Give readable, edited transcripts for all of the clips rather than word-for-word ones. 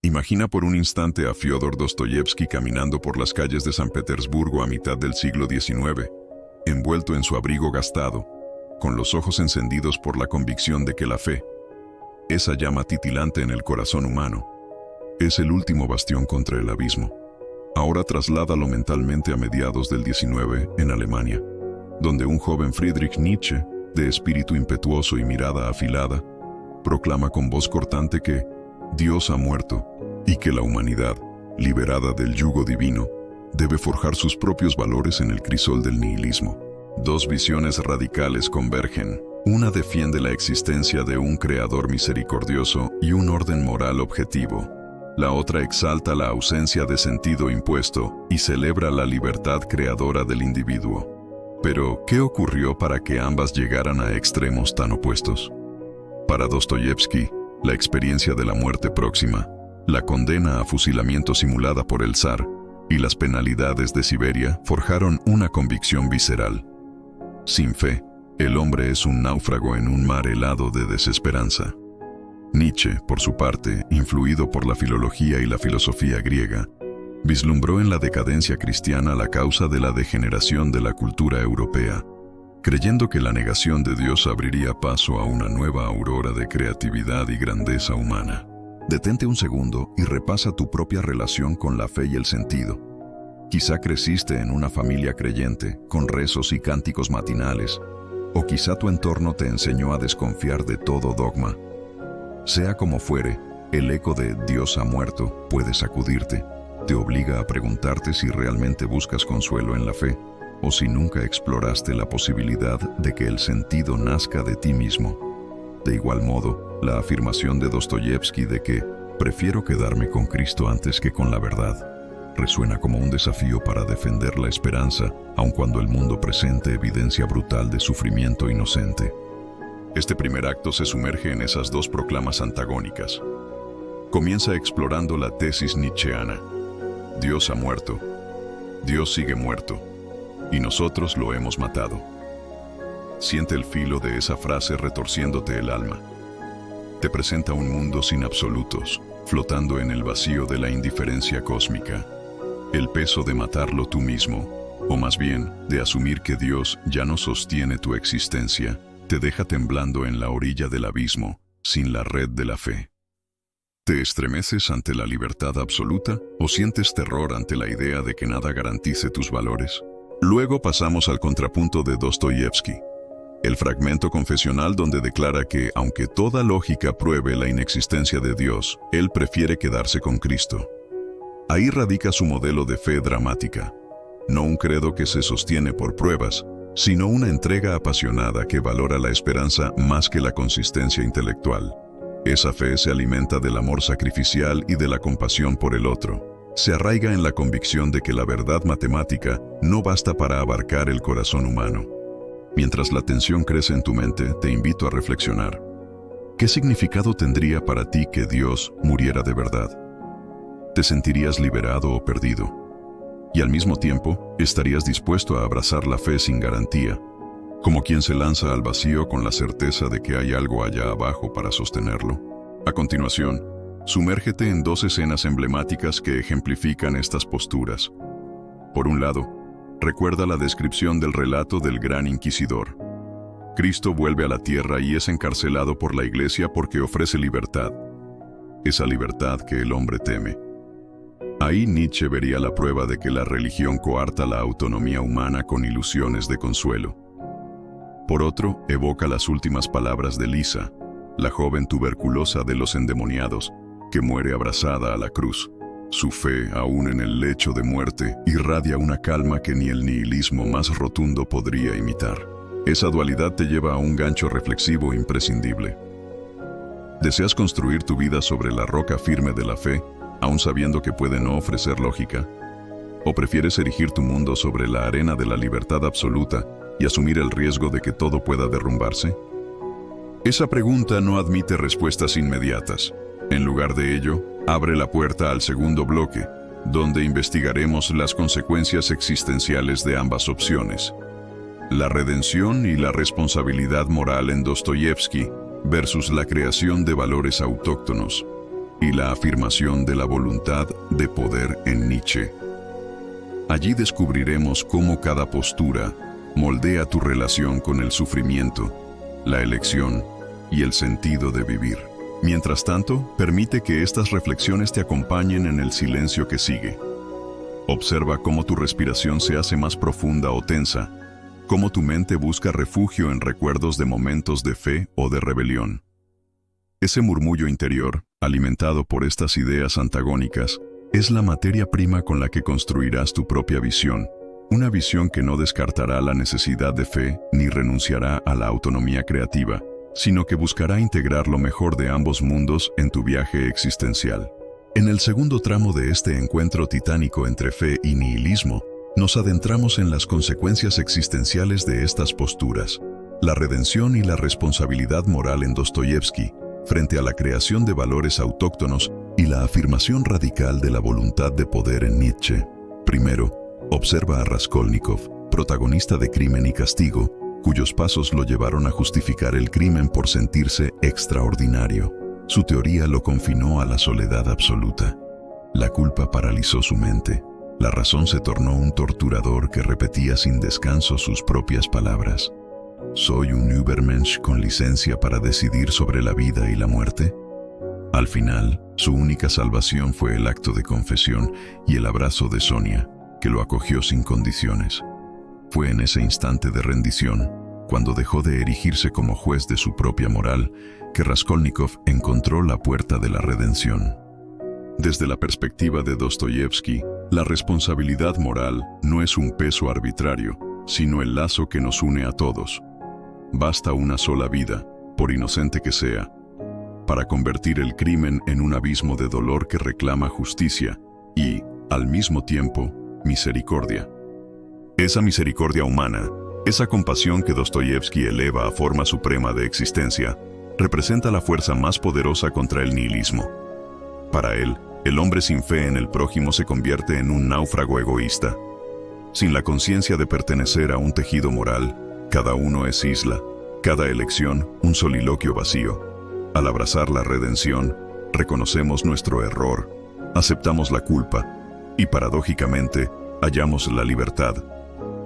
Imagina por un instante a Fyodor Dostoyevsky caminando por las calles de San Petersburgo a mitad del siglo XIX, envuelto en su abrigo gastado, con los ojos encendidos por la convicción de que la fe, esa llama titilante en el corazón humano, es el último bastión contra el abismo. Ahora trasládalo mentalmente a mediados del XIX en Alemania, donde un joven Friedrich Nietzsche, de espíritu impetuoso y mirada afilada, proclama con voz cortante que Dios ha muerto y que la humanidad, liberada del yugo divino, debe forjar sus propios valores en el crisol del nihilismo. Dos visiones radicales convergen. Una defiende la existencia de un creador misericordioso y un orden moral objetivo. La otra exalta la ausencia de sentido impuesto y celebra la libertad creadora del individuo. Pero, ¿qué ocurrió para que ambas llegaran a extremos tan opuestos? Para Dostoyevsky, la experiencia de la muerte próxima, la condena a fusilamiento simulada por el zar y las penalidades de Siberia forjaron una convicción visceral. Sin fe, el hombre es un náufrago en un mar helado de desesperanza. Nietzsche, por su parte, influido por la filología y la filosofía griega, vislumbró en la decadencia cristiana la causa de la degeneración de la cultura europea, creyendo que la negación de Dios abriría paso a una nueva aurora de creatividad y grandeza humana. Detente un segundo y repasa tu propia relación con la fe y el sentido. Quizá creciste en una familia creyente, con rezos y cánticos matinales, o quizá tu entorno te enseñó a desconfiar de todo dogma. Sea como fuere, el eco de Dios ha muerto puede sacudirte, te obliga a preguntarte si realmente buscas consuelo en la fe, o si nunca exploraste la posibilidad de que el sentido nazca de ti mismo. De igual modo, la afirmación de Dostoyevsky de que prefiero quedarme con Cristo antes que con la verdad resuena como un desafío para defender la esperanza, aun cuando el mundo presente evidencia brutal de sufrimiento inocente. Este primer acto se sumerge en esas dos proclamas antagónicas. Comienza explorando la tesis nietzscheana. Dios ha muerto, Dios sigue muerto, y nosotros lo hemos matado. Siente el filo de esa frase retorciéndote el alma. Te presenta un mundo sin absolutos, flotando en el vacío de la indiferencia cósmica. El peso de matarlo tú mismo, o más bien, de asumir que Dios ya no sostiene tu existencia, te deja temblando en la orilla del abismo, sin la red de la fe. ¿Te estremeces ante la libertad absoluta o sientes terror ante la idea de que nada garantice tus valores? Luego pasamos al contrapunto de Dostoyevsky, el fragmento confesional donde declara que, aunque toda lógica pruebe la inexistencia de Dios, él prefiere quedarse con Cristo. Ahí radica su modelo de fe dramática, no un credo que se sostiene por pruebas, sino una entrega apasionada que valora la esperanza más que la consistencia intelectual. Esa fe se alimenta del amor sacrificial y de la compasión por el otro. Se arraiga en la convicción de que la verdad matemática no basta para abarcar el corazón humano. Mientras la tensión crece en tu mente, te invito a reflexionar. ¿Qué significado tendría para ti que Dios muriera de verdad? ¿Te sentirías liberado o perdido? Y al mismo tiempo, estarías dispuesto a abrazar la fe sin garantía, como quien se lanza al vacío con la certeza de que hay algo allá abajo para sostenerlo. A continuación, sumérgete en dos escenas emblemáticas que ejemplifican estas posturas. Por un lado, recuerda la descripción del relato del gran inquisidor. Cristo vuelve a la tierra y es encarcelado por la Iglesia porque ofrece libertad, esa libertad que el hombre teme. Ahí Nietzsche vería la prueba de que la religión coarta la autonomía humana con ilusiones de consuelo. Por otro, evoca las últimas palabras de Lisa, la joven tuberculosa de los endemoniados, que muere abrazada a la cruz. Su fe, aún en el lecho de muerte, irradia una calma que ni el nihilismo más rotundo podría imitar. Esa dualidad te lleva a un gancho reflexivo imprescindible. ¿Deseas construir tu vida sobre la roca firme de la fe, aun sabiendo que puede no ofrecer lógica? ¿O prefieres erigir tu mundo sobre la arena de la libertad absoluta y asumir el riesgo de que todo pueda derrumbarse? Esa pregunta no admite respuestas inmediatas. En lugar de ello, abre la puerta al segundo bloque, donde investigaremos las consecuencias existenciales de ambas opciones. La redención y la responsabilidad moral en Dostoyevsky versus la creación de valores autóctonos. y la afirmación de la voluntad de poder en Nietzsche. Allí descubriremos cómo cada postura moldea tu relación con el sufrimiento, la elección y el sentido de vivir. Mientras tanto, permite que estas reflexiones te acompañen en el silencio que sigue. Observa cómo tu respiración se hace más profunda o tensa, cómo tu mente busca refugio en recuerdos de momentos de fe o de rebelión. Ese murmullo interior, alimentado por estas ideas antagónicas, es la materia prima con la que construirás tu propia visión, una visión que no descartará la necesidad de fe ni renunciará a la autonomía creativa, sino que buscará integrar lo mejor de ambos mundos en tu viaje existencial. En el segundo tramo de este encuentro titánico entre fe y nihilismo, nos adentramos en las consecuencias existenciales de estas posturas, la redención y la responsabilidad moral en Dostoyevski, frente a la creación de valores autóctonos y la afirmación radical de la voluntad de poder en Nietzsche. Primero, observa a Raskolnikov, protagonista de Crimen y Castigo, cuyos pasos lo llevaron a justificar el crimen por sentirse extraordinario. Su teoría lo confinó a la soledad absoluta. La culpa paralizó su mente. La razón se tornó un torturador que repetía sin descanso sus propias palabras. ¿Soy un Übermensch con licencia para decidir sobre la vida y la muerte? Al final, su única salvación fue el acto de confesión y el abrazo de Sonia, que lo acogió sin condiciones. Fue en ese instante de rendición, cuando dejó de erigirse como juez de su propia moral, que Raskolnikov encontró la puerta de la redención. Desde la perspectiva de Dostoyevski, la responsabilidad moral no es un peso arbitrario, sino el lazo que nos une a todos. Basta una sola vida, por inocente que sea, para convertir el crimen en un abismo de dolor que reclama justicia y, al mismo tiempo, misericordia. Esa misericordia humana, esa compasión que Dostoyevski eleva a forma suprema de existencia, representa la fuerza más poderosa contra el nihilismo. Para él, el hombre sin fe en el prójimo se convierte en un náufrago egoísta. Sin la conciencia de pertenecer a un tejido moral, cada uno es isla, cada elección un soliloquio vacío. Al abrazar la redención, reconocemos nuestro error, aceptamos la culpa y, paradójicamente, hallamos la libertad.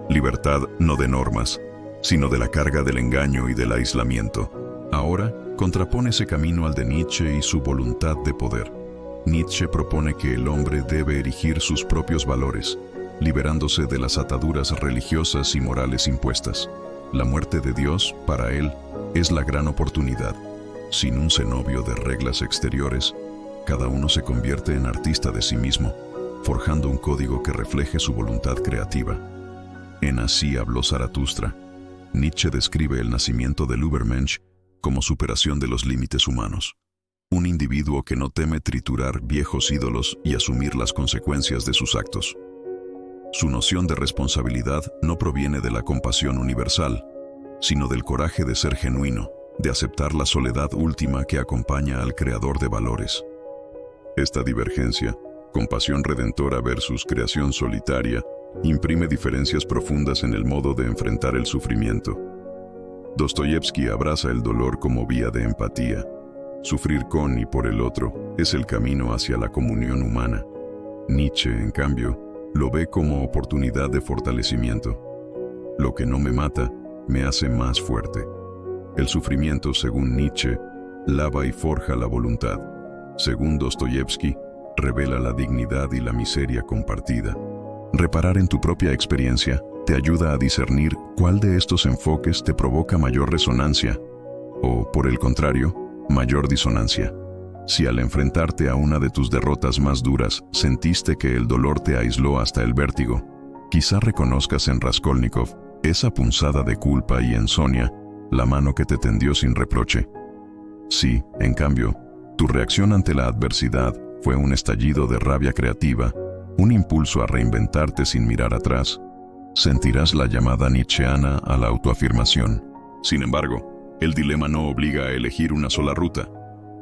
Libertad no de normas, sino de la carga del engaño y del aislamiento. Ahora, contrapone ese camino al de Nietzsche y su voluntad de poder. Nietzsche propone que el hombre debe erigir sus propios valores, liberándose de las ataduras religiosas y morales impuestas. La muerte de Dios, para él, es la gran oportunidad. Sin un cenobio de reglas exteriores, cada uno se convierte en artista de sí mismo, forjando un código que refleje su voluntad creativa. En Así habló Zaratustra, Nietzsche describe el nacimiento del Übermensch como superación de los límites humanos. Un individuo que no teme triturar viejos ídolos y asumir las consecuencias de sus actos. Su noción de responsabilidad no proviene de la compasión universal, sino del coraje de ser genuino, de aceptar la soledad última que acompaña al creador de valores. Esta divergencia, compasión redentora versus creación solitaria, imprime diferencias profundas en el modo de enfrentar el sufrimiento. Dostoyevski abraza el dolor como vía de empatía. Sufrir con y por el otro es el camino hacia la comunión humana. Nietzsche, en cambio, lo ve como oportunidad de fortalecimiento. Lo que no me mata, me hace más fuerte. El sufrimiento, según Nietzsche, lava y forja la voluntad. Según Dostoyevski, revela la dignidad y la miseria compartida. Reparar en tu propia experiencia te ayuda a discernir cuál de estos enfoques te provoca mayor resonancia, o, por el contrario, mayor disonancia. Si al enfrentarte a una de tus derrotas más duras sentiste que el dolor te aisló hasta el vértigo, quizá reconozcas en Raskolnikov esa punzada de culpa y en Sonia la mano que te tendió sin reproche. Si, en cambio, tu reacción ante la adversidad fue un estallido de rabia creativa, un impulso a reinventarte sin mirar atrás, sentirás la llamada nietzscheana a la autoafirmación. Sin embargo, el dilema no obliga a elegir una sola ruta.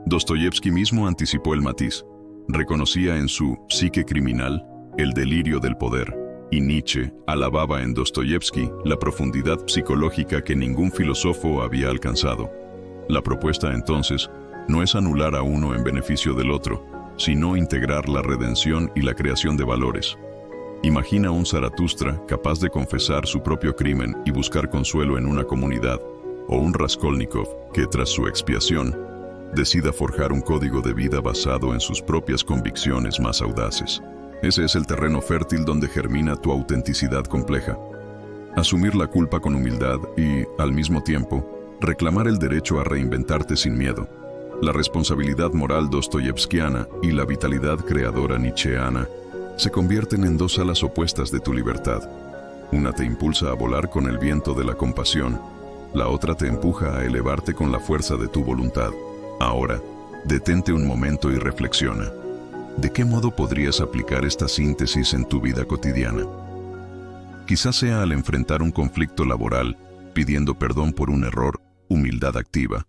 Dostoyevski mismo anticipó el matiz. Reconocía en su psique criminal el delirio del poder, y Nietzsche alababa en Dostoyevski la profundidad psicológica que ningún filósofo había alcanzado. La propuesta entonces no es anular a uno en beneficio del otro, sino integrar la redención y la creación de valores. Imagina un Zaratustra capaz de confesar su propio crimen y buscar consuelo en una comunidad, o un Raskolnikov que, tras su expiación, decida forjar un código de vida basado en sus propias convicciones más audaces. Ese es el terreno fértil donde germina tu autenticidad compleja. Asumir la culpa con humildad y, al mismo tiempo, reclamar el derecho a reinventarte sin miedo. La responsabilidad moral dostoyevskiana y la vitalidad creadora nietzscheana se convierten en dos alas opuestas de tu libertad. Una te impulsa a volar con el viento de la compasión, la otra te empuja a elevarte con la fuerza de tu voluntad. Ahora, detente un momento y reflexiona. ¿De qué modo podrías aplicar esta síntesis en tu vida cotidiana? Quizás sea al enfrentar un conflicto laboral, pidiendo perdón por un error, humildad activa,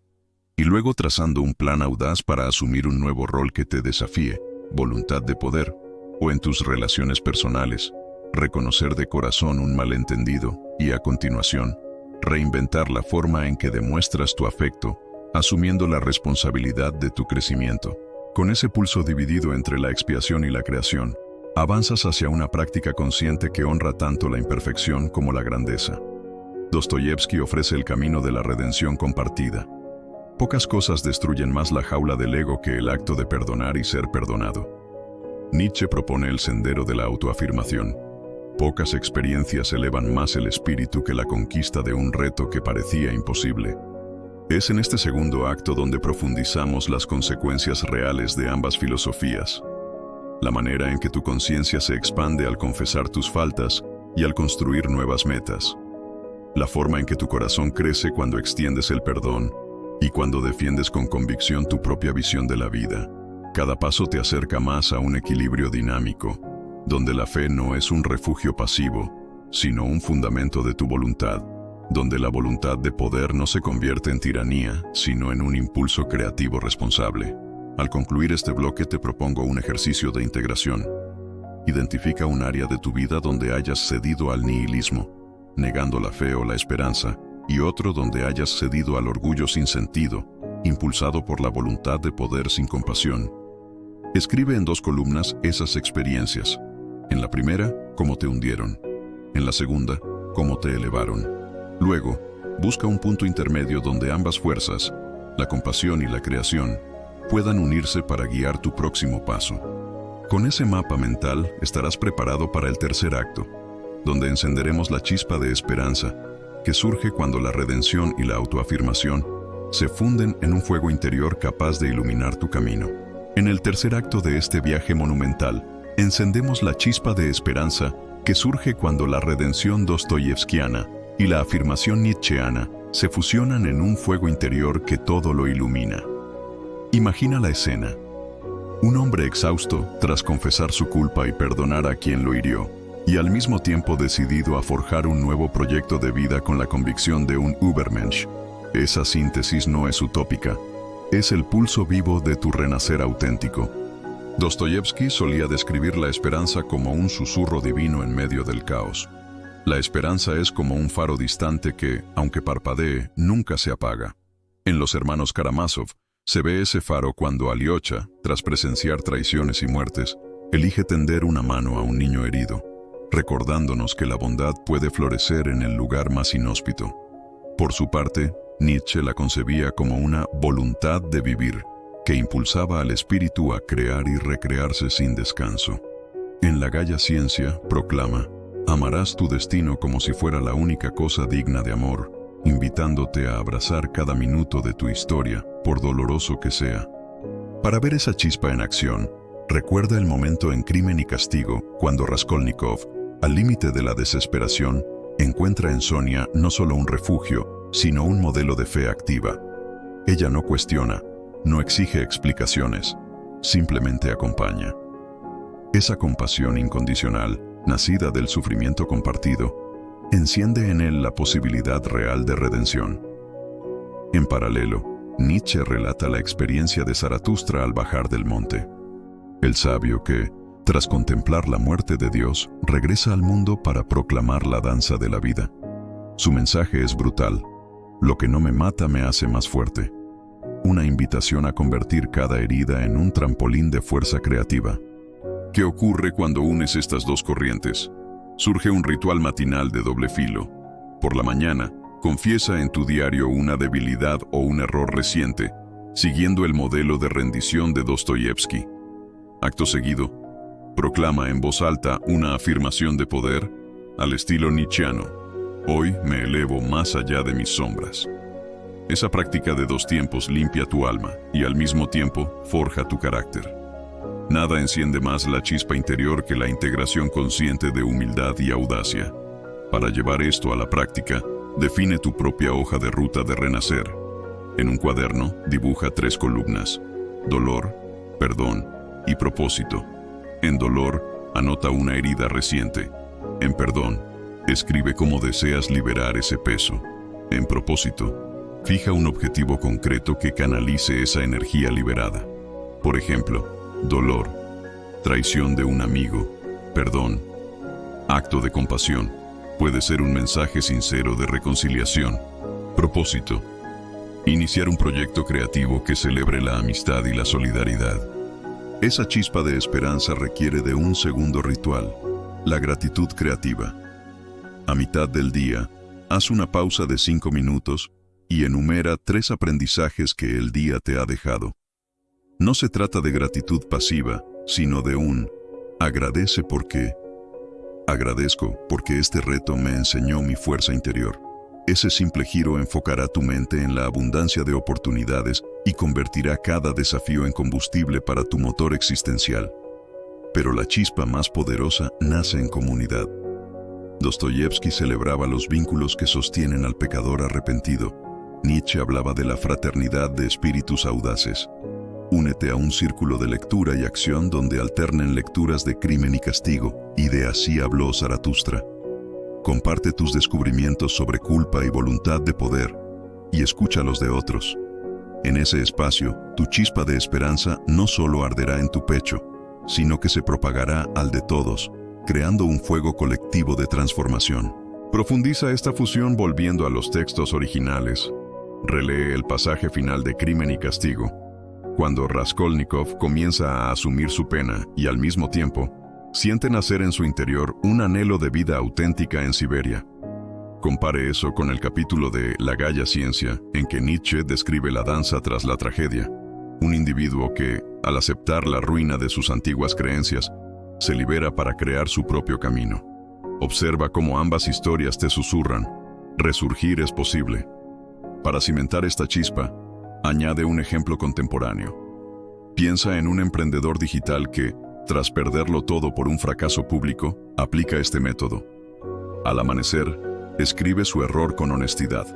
y luego trazando un plan audaz para asumir un nuevo rol que te desafíe, voluntad de poder, o en tus relaciones personales, reconocer de corazón un malentendido y, a continuación, reinventar la forma en que demuestras tu afecto, asumiendo la responsabilidad de tu crecimiento. Con ese pulso dividido entre la expiación y la creación, avanzas hacia una práctica consciente que honra tanto la imperfección como la grandeza. Dostoyevski ofrece el camino de la redención compartida. Pocas cosas destruyen más la jaula del ego que el acto de perdonar y ser perdonado. Nietzsche propone el sendero de la autoafirmación. Pocas experiencias elevan más el espíritu que la conquista de un reto que parecía imposible. Es en este segundo acto donde profundizamos las consecuencias reales de ambas filosofías. La manera en que tu conciencia se expande al confesar tus faltas y al construir nuevas metas. La forma en que tu corazón crece cuando extiendes el perdón y cuando defiendes con convicción tu propia visión de la vida. Cada paso te acerca más a un equilibrio dinámico, donde la fe no es un refugio pasivo, sino un fundamento de tu voluntad, donde la voluntad de poder no se convierte en tiranía, sino en un impulso creativo responsable. Al concluir este bloque te propongo un ejercicio de integración. Identifica un área de tu vida donde hayas cedido al nihilismo, negando la fe o la esperanza, y otro donde hayas cedido al orgullo sin sentido, impulsado por la voluntad de poder sin compasión. Escribe en 2 columnas esas experiencias. En la primera, cómo te hundieron. En la segunda, cómo te elevaron. Luego, busca un punto intermedio donde ambas fuerzas, la compasión y la creación, puedan unirse para guiar tu próximo paso. Con ese mapa mental estarás preparado para el tercer acto, donde encenderemos la chispa de esperanza que surge cuando la redención y la autoafirmación se funden en un fuego interior capaz de iluminar tu camino. En el tercer acto de este viaje monumental, encendemos la chispa de esperanza que surge cuando la redención dostoyevskiana y la afirmación nietzscheana se fusionan en un fuego interior que todo lo ilumina. Imagina la escena. Un hombre exhausto tras confesar su culpa y perdonar a quien lo hirió, y al mismo tiempo decidido a forjar un nuevo proyecto de vida con la convicción de un Übermensch. Esa síntesis no es utópica, es el pulso vivo de tu renacer auténtico. Dostoyevski solía describir la esperanza como un susurro divino en medio del caos. La esperanza es como un faro distante que, aunque parpadee, nunca se apaga. En Los hermanos Karamazov, se ve ese faro cuando Alyosha, tras presenciar traiciones y muertes, elige tender una mano a un niño herido, recordándonos que la bondad puede florecer en el lugar más inhóspito. Por su parte, Nietzsche la concebía como una voluntad de vivir, que impulsaba al espíritu a crear y recrearse sin descanso. En La Gaia Ciencia, proclama: amarás tu destino como si fuera la única cosa digna de amor, invitándote a abrazar cada minuto de tu historia, por doloroso que sea. Para ver esa chispa en acción, recuerda el momento en Crimen y Castigo, cuando Raskolnikov, al límite de la desesperación, encuentra en Sonia no solo un refugio, sino un modelo de fe activa. Ella no cuestiona, no exige explicaciones, simplemente acompaña. Esa compasión incondicional, nacida del sufrimiento compartido, enciende en él la posibilidad real de redención. En paralelo, Nietzsche relata la experiencia de Zaratustra al bajar del monte. El sabio que, tras contemplar la muerte de Dios, regresa al mundo para proclamar la danza de la vida. Su mensaje es brutal: lo que no me mata me hace más fuerte. una invitación a convertir cada herida en un trampolín de fuerza creativa. ¿Qué ocurre cuando unes estas dos corrientes? Surge un ritual matinal de doble filo. Por la mañana, confiesa en tu diario una debilidad o un error reciente, siguiendo el modelo de rendición de Dostoyevsky. Acto seguido, proclama en voz alta una afirmación de poder al estilo nietzscheano. Hoy me elevo más allá de mis sombras. Esa práctica de dos tiempos limpia tu alma y al mismo tiempo forja tu carácter. Nada enciende más la chispa interior que la integración consciente de humildad y audacia. Para llevar esto a la práctica, define tu propia hoja de ruta de renacer. En un cuaderno, dibuja 3 columnas: dolor, perdón y propósito. En dolor, anota una herida reciente. En perdón, escribe cómo deseas liberar ese peso. En propósito, fija un objetivo concreto que canalice esa energía liberada. Por ejemplo, dolor, traición de un amigo, perdón, acto de compasión, puede ser un mensaje sincero de reconciliación. Propósito, iniciar un proyecto creativo que celebre la amistad y la solidaridad. Esa chispa de esperanza requiere de un segundo ritual, la gratitud creativa. A mitad del día, haz una pausa de 5 minutos y enumera 3 aprendizajes que el día te ha dejado. No se trata de gratitud pasiva, sino de un agradece porque. Agradezco porque este reto me enseñó mi fuerza interior. Ese simple giro enfocará tu mente en la abundancia de oportunidades y convertirá cada desafío en combustible para tu motor existencial. Pero la chispa más poderosa nace en comunidad. Dostoyevsky celebraba los vínculos que sostienen al pecador arrepentido. Nietzsche hablaba de la fraternidad de espíritus audaces. Únete a un círculo de lectura y acción donde alternen lecturas de Crimen y Castigo y de Así habló Zaratustra. Comparte tus descubrimientos sobre culpa y voluntad de poder y escucha los de otros. En ese espacio, tu chispa de esperanza no solo arderá en tu pecho, sino que se propagará al de todos, creando un fuego colectivo de transformación. Profundiza esta fusión volviendo a los textos originales. Relee el pasaje final de Crimen y Castigo, cuando Raskolnikov comienza a asumir su pena y al mismo tiempo siente nacer en su interior un anhelo de vida auténtica en Siberia. Compare eso con el capítulo de La Gaia Ciencia, en que Nietzsche describe la danza tras la tragedia. Un individuo que, al aceptar la ruina de sus antiguas creencias, se libera para crear su propio camino. Observa cómo ambas historias te susurran: resurgir es posible. Para cimentar esta chispa, añade un ejemplo contemporáneo. Piensa en un emprendedor digital que, tras perderlo todo por un fracaso público, aplica este método. Al amanecer, escribe su error con honestidad.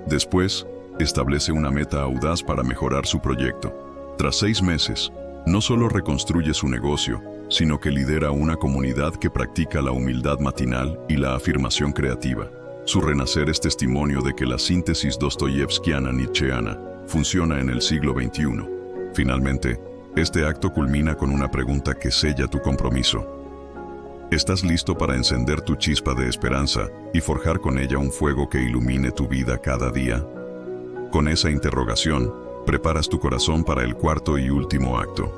Después, establece una meta audaz para mejorar su proyecto. Tras 6 meses, no solo reconstruye su negocio, sino que lidera una comunidad que practica la humildad matinal y la afirmación creativa. Su renacer es testimonio de que la síntesis dostoyevskiana-nietzscheana funciona en el siglo XXI. Finalmente, este acto culmina con una pregunta que sella tu compromiso. ¿Estás listo para encender tu chispa de esperanza y forjar con ella un fuego que ilumine tu vida cada día? Con esa interrogación, preparas tu corazón para el cuarto y último acto,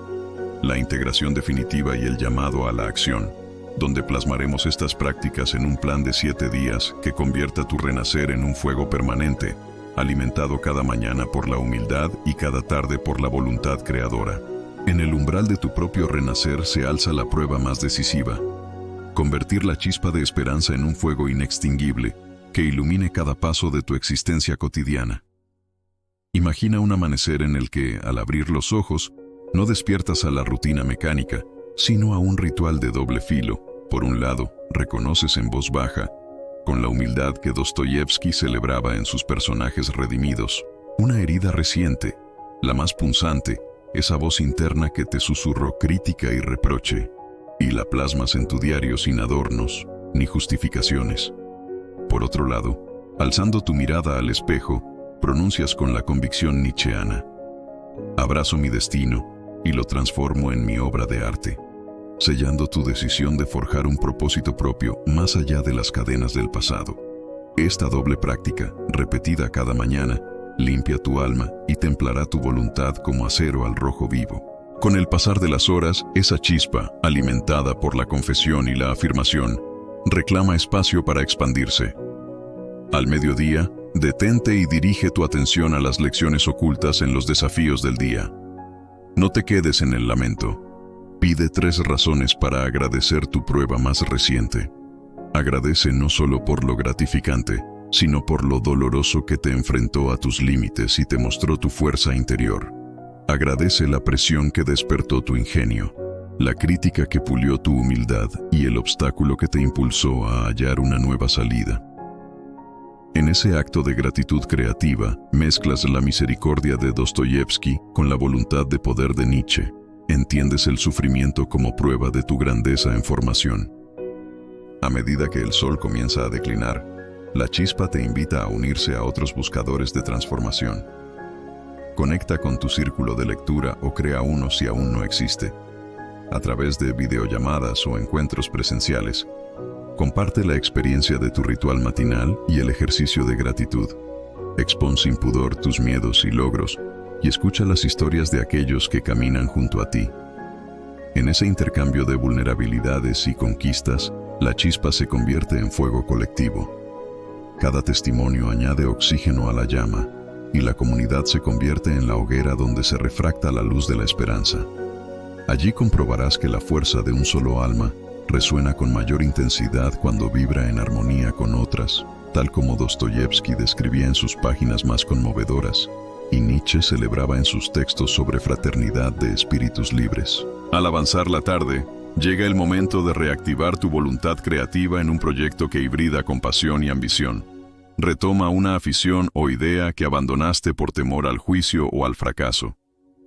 la integración definitiva y el llamado a la acción, donde plasmaremos estas prácticas en un plan de 7 días que convierta tu renacer en un fuego permanente, alimentado cada mañana por la humildad y cada tarde por la voluntad creadora. En el umbral de tu propio renacer se alza la prueba más decisiva: convertir la chispa de esperanza en un fuego inextinguible que ilumine cada paso de tu existencia cotidiana. Imagina un amanecer en el que, al abrir los ojos, no despiertas a la rutina mecánica, sino a un ritual de doble filo. Por un lado, reconoces en voz baja, con la humildad que Dostoyevsky celebraba en sus personajes redimidos, una herida reciente, la más punzante, esa voz interna que te susurró crítica y reproche, y la plasmas en tu diario sin adornos ni justificaciones. Por otro lado, alzando tu mirada al espejo, pronuncias con la convicción nietzscheana: abrazo mi destino y lo transformo en mi obra de arte, sellando tu decisión de forjar un propósito propio más allá de las cadenas del pasado. Esta doble práctica, repetida cada mañana, limpia tu alma y templará tu voluntad como acero al rojo vivo. Con el pasar de las horas, esa chispa, alimentada por la confesión y la afirmación, reclama espacio para expandirse. Al mediodía, detente y dirige tu atención a las lecciones ocultas en los desafíos del día. No te quedes en el lamento. Pide 3 razones para agradecer tu prueba más reciente. Agradece no solo por lo gratificante, sino por lo doloroso que te enfrentó a tus límites y te mostró tu fuerza interior. Agradece la presión que despertó tu ingenio, la crítica que pulió tu humildad y el obstáculo que te impulsó a hallar una nueva salida. En ese acto de gratitud creativa, mezclas la misericordia de Dostoyevsky con la voluntad de poder de Nietzsche. Entiendes el sufrimiento como prueba de tu grandeza en formación. A medida que el sol comienza a declinar, la chispa te invita a unirse a otros buscadores de transformación. Conecta con tu círculo de lectura o crea uno si aún no existe. A través de videollamadas o encuentros presenciales, comparte la experiencia de tu ritual matinal y el ejercicio de gratitud. Expón sin pudor tus miedos y logros y escucha las historias de aquellos que caminan junto a ti. En ese intercambio de vulnerabilidades y conquistas, la chispa se convierte en fuego colectivo. Cada testimonio añade oxígeno a la llama, y la comunidad se convierte en la hoguera donde se refracta la luz de la esperanza. Allí comprobarás que la fuerza de un solo alma resuena con mayor intensidad cuando vibra en armonía con otras, tal como Dostoyevsky describía en sus páginas más conmovedoras, y Nietzsche celebraba en sus textos sobre fraternidad de espíritus libres. Al avanzar la tarde, llega el momento de reactivar tu voluntad creativa en un proyecto que hibrida con pasión y ambición. Retoma una afición o idea que abandonaste por temor al juicio o al fracaso.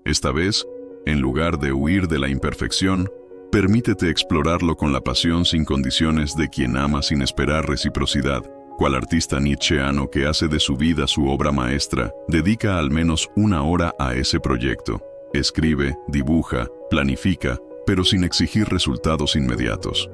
Esta vez, en lugar de huir de la imperfección, permítete explorarlo con la pasión sin condiciones de quien ama sin esperar reciprocidad. Cual artista nietzscheano que hace de su vida su obra maestra, dedica al menos 1 hora a ese proyecto. Escribe, dibuja, planifica, pero sin exigir resultados inmediatos.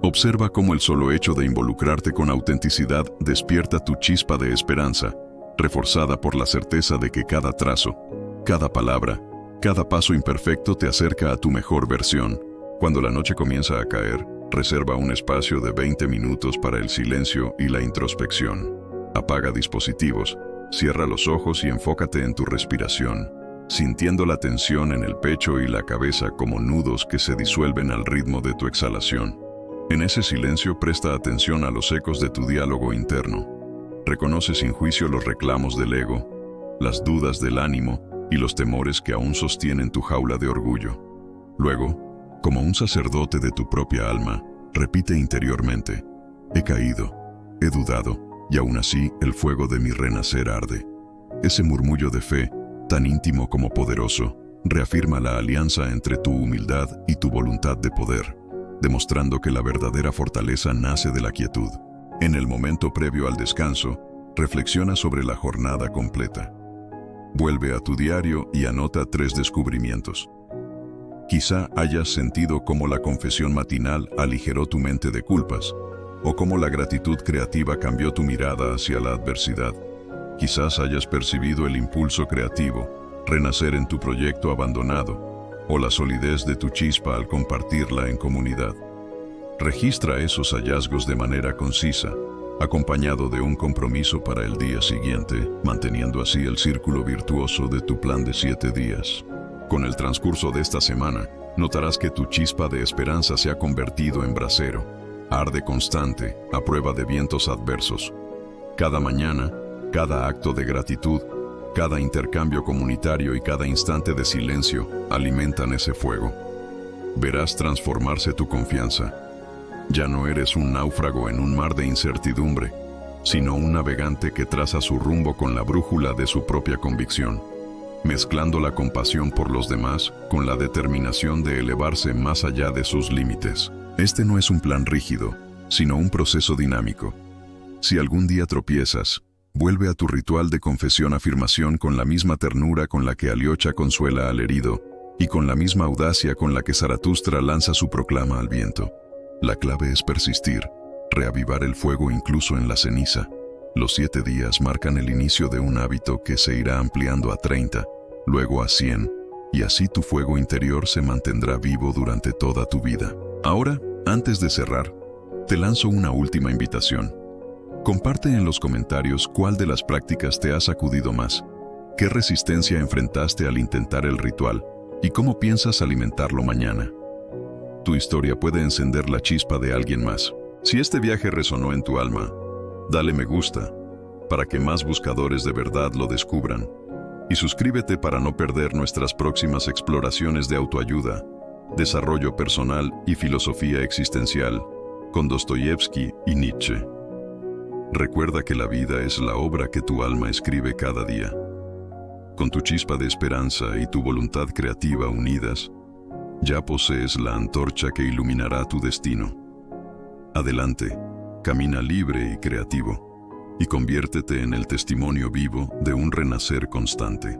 Observa cómo el solo hecho de involucrarte con autenticidad despierta tu chispa de esperanza, reforzada por la certeza de que cada trazo, cada palabra, cada paso imperfecto te acerca a tu mejor versión. Cuando la noche comienza a caer, reserva un espacio de 20 minutos para el silencio y la introspección. Apaga dispositivos, cierra los ojos y enfócate en tu respiración, sintiendo la tensión en el pecho y la cabeza como nudos que se disuelven al ritmo de tu exhalación. En ese silencio presta atención a los ecos de tu diálogo interno. Reconoce sin juicio los reclamos del ego, las dudas del ánimo y los temores que aún sostienen tu jaula de orgullo. Luego, como un sacerdote de tu propia alma, repite interiormente: he caído, he dudado, y aún así el fuego de mi renacer arde. Ese murmullo de fe, tan íntimo como poderoso, reafirma la alianza entre tu humildad y tu voluntad de poder, demostrando que la verdadera fortaleza nace de la quietud. En el momento previo al descanso, reflexiona sobre la jornada completa. Vuelve a tu diario y anota 3 descubrimientos. Quizá hayas sentido cómo la confesión matinal aligeró tu mente de culpas, o cómo la gratitud creativa cambió tu mirada hacia la adversidad. Quizás hayas percibido el impulso creativo, renacer en tu proyecto abandonado, o la solidez de tu chispa al compartirla en comunidad. Registra esos hallazgos de manera concisa, acompañado de un compromiso para el día siguiente, manteniendo así el círculo virtuoso de tu plan de 7 días. Con el transcurso de esta semana, notarás que tu chispa de esperanza se ha convertido en brasero. Arde constante, a prueba de vientos adversos. Cada mañana, cada acto de gratitud, cada intercambio comunitario y cada instante de silencio alimentan ese fuego. Verás transformarse tu confianza. Ya no eres un náufrago en un mar de incertidumbre, sino un navegante que traza su rumbo con la brújula de su propia convicción, mezclando la compasión por los demás con la determinación de elevarse más allá de sus límites. Este no es un plan rígido, sino un proceso dinámico. Si algún día tropiezas, vuelve a tu ritual de confesión-afirmación con la misma ternura con la que Aliocha consuela al herido y con la misma audacia con la que Zaratustra lanza su proclama al viento. La clave es persistir, reavivar el fuego incluso en la ceniza, Los 7 días marcan el inicio de un hábito que se irá ampliando a 30, luego a 100, y así tu fuego interior se mantendrá vivo durante toda tu vida. Ahora, antes de cerrar, te lanzo una última invitación. Comparte en los comentarios cuál de las prácticas te ha sacudido más, qué resistencia enfrentaste al intentar el ritual y cómo piensas alimentarlo mañana. Tu historia puede encender la chispa de alguien más. Si este viaje resonó en tu alma, dale me gusta para que más buscadores de verdad lo descubran. Y suscríbete para no perder nuestras próximas exploraciones de autoayuda, desarrollo personal y filosofía existencial con Dostoyevsky y Nietzsche. Recuerda que la vida es la obra que tu alma escribe cada día. Con tu chispa de esperanza y tu voluntad creativa unidas, ya posees la antorcha que iluminará tu destino. Adelante, camina libre y creativo, y conviértete en el testimonio vivo de un renacer constante.